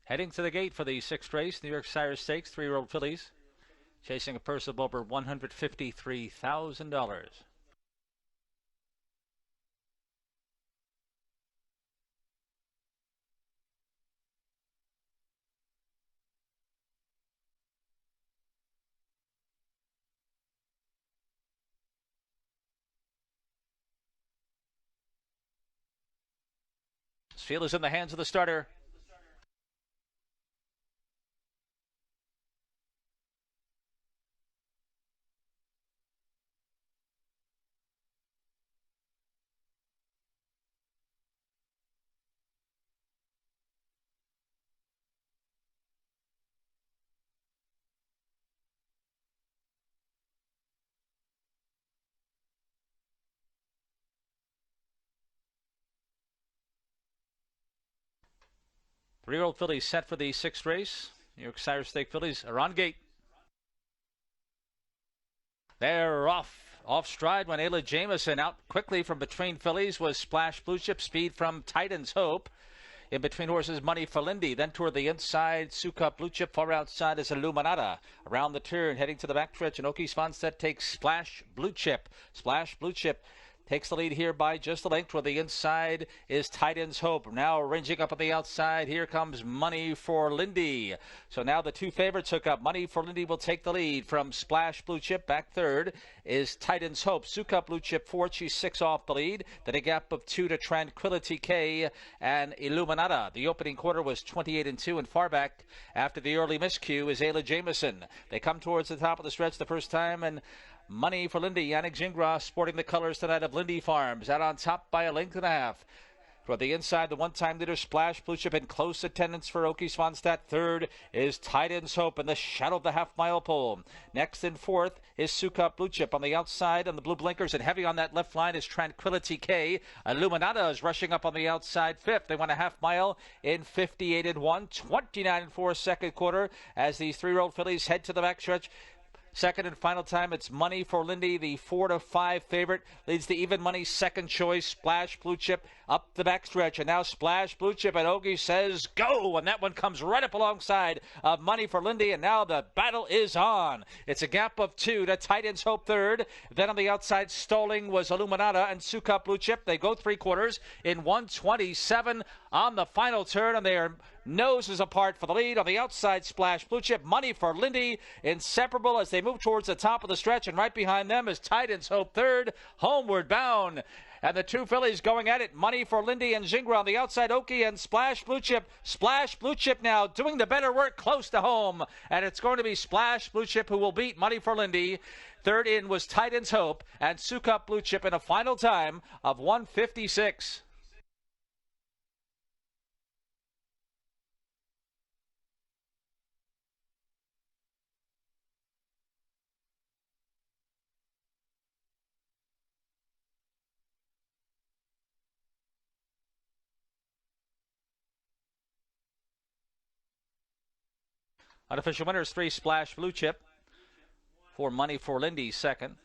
Heading to the gate for the sixth race, New York Sire Stakes, 3-year-old fillies, chasing a purse of over $153,000. This field is in the hands of the starter. Three-year-old fillies set for the sixth race. New York Sire Stake fillies are on gate. They're off stride when Ayla Jamieson out quickly from between fillies was Splash Blue Chip. Speed from Titan's Hope. In between horses, Money for Lindy. Then toward the inside, Suka Blue Chip. Far outside is Illuminata. Around the turn, heading to the backstretch, and Svanstedt takes Splash Blue Chip. Splash Blue Chip takes the lead here by just a length. Toward the inside is Titan's Hope. Now ranging up on the outside, here comes Money for Lindy. So now the two favorites hook up. Money for Lindy will take the lead from Splash Blue Chip. Back third is Titan's Hope. Suka Blue Chip fourth. She's 6 off the lead. Then a gap of 2 to Tranquility K and Illuminata. The opening quarter was 28-2, and far back after the early miscue is Ayla Jamieson. They come towards the top of the stretch the first time, and Money for Lindy, Yannick Gingras sporting the colors tonight of Lindy Farms, out on top by a length and a half. Toward the inside, the one-time leader Splash Blue Chip in close attendance for Svanstedt. Third is Titan's Hope in the shadow of the half-mile pole. Next and fourth is Suka Blue Chip on the outside on the blue blinkers, and heavy on that left line is Tranquility K. Illuminata is rushing up on the outside fifth. They won a half mile in 58-1, 29-4 second quarter as these three-year-old fillies head to the backstretch. Second and final time, it's Money for Lindy, the 4-5 favorite. Leads the even money second choice, Splash Blue Chip, up the backstretch. And now Splash Blue Chip, and Ogie says go. And that one comes right up alongside of Money for Lindy. And now the battle is on. It's a gap of 2 to Titan's Hope third. Then on the outside, stalling was Illuminata and Suka Blue Chip. They go three quarters in 1:27 on the final turn, and they are noses apart for the lead. On the outside, Splash Blue Chip, Money for Lindy, inseparable as they move towards the top of the stretch, and right behind them is Titan's Hope third, homeward bound. And the two fillies going at it, Money for Lindy and Gingra on the outside, Okie and Splash Blue Chip. Splash Blue Chip now doing the better work close to home, and it's going to be Splash Blue Chip who will beat Money for Lindy. Third in was Titan's Hope and Suka Blue Chip in a final time of 1:56. Unofficial winners, 3 Splash Blue Chip, 4 Money for Lindy second.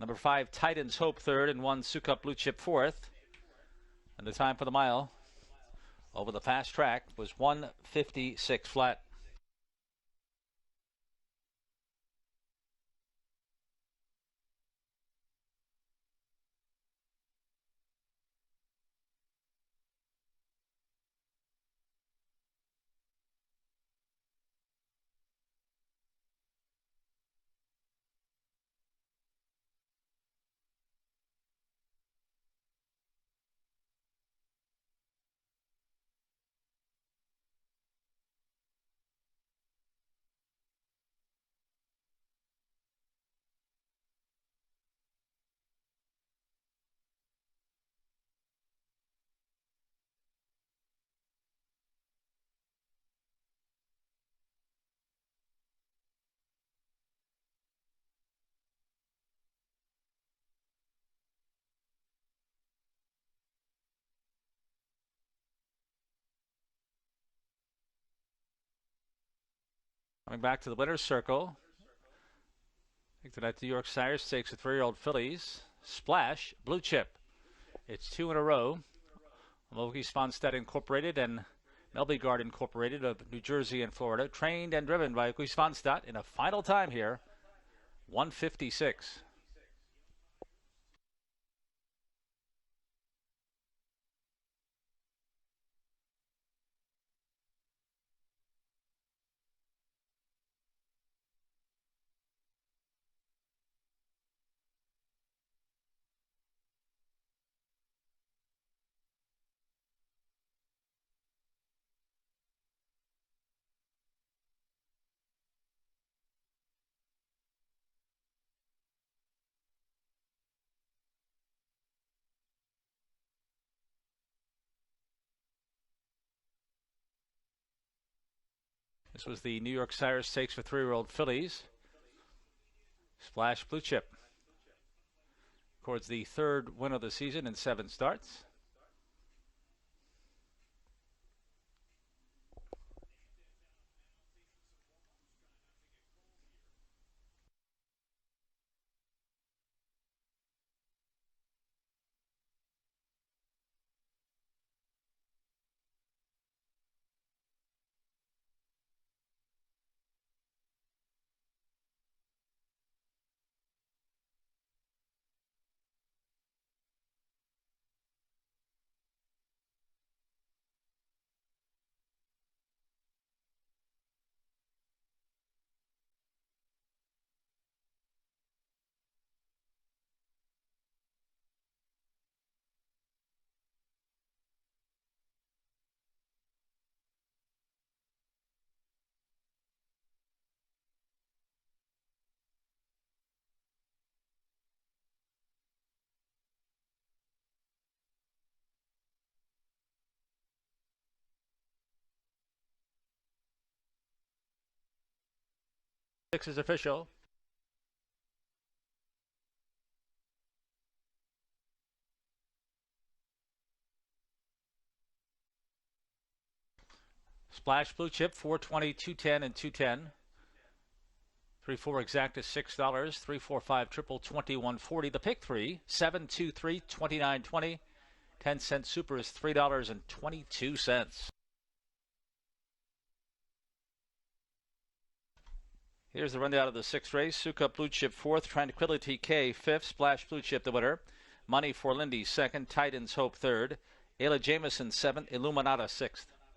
Number 5 Titan's Hope third, and 1 Suka Blue Chip fourth. And the time for the mile over the fast track was 1:56 flat. Coming back to the winner's circle. I think tonight the New York Sire Stakes with 3-year-old fillies. Splash Blue Chip. It's 2 in a row. Loki Svanstedt Incorporated and Melbygard Incorporated of New Jersey and Florida, trained and driven by Loki Svanstedt in a final time here, 1:56. This was the New York Sire Stakes for 3-year-old fillies. Splash Blue Chip records the third win of the season in 7 starts. Six is official. Splash Blue Chip, 420, 210, and 210. 3-4 exact is $6. 3-4-5 triple 21.40. The pick 3, 7-2-3 29.20. 10-cent super is $3.22. Here's the rundown of the 6th race. Suka Blue Chip 4th, Tranquility K 5th, Splash Blue Chip the winner. Money for Lindy 2nd, Titans Hope 3rd, Ayla Jameson 7th, Illuminata 6th.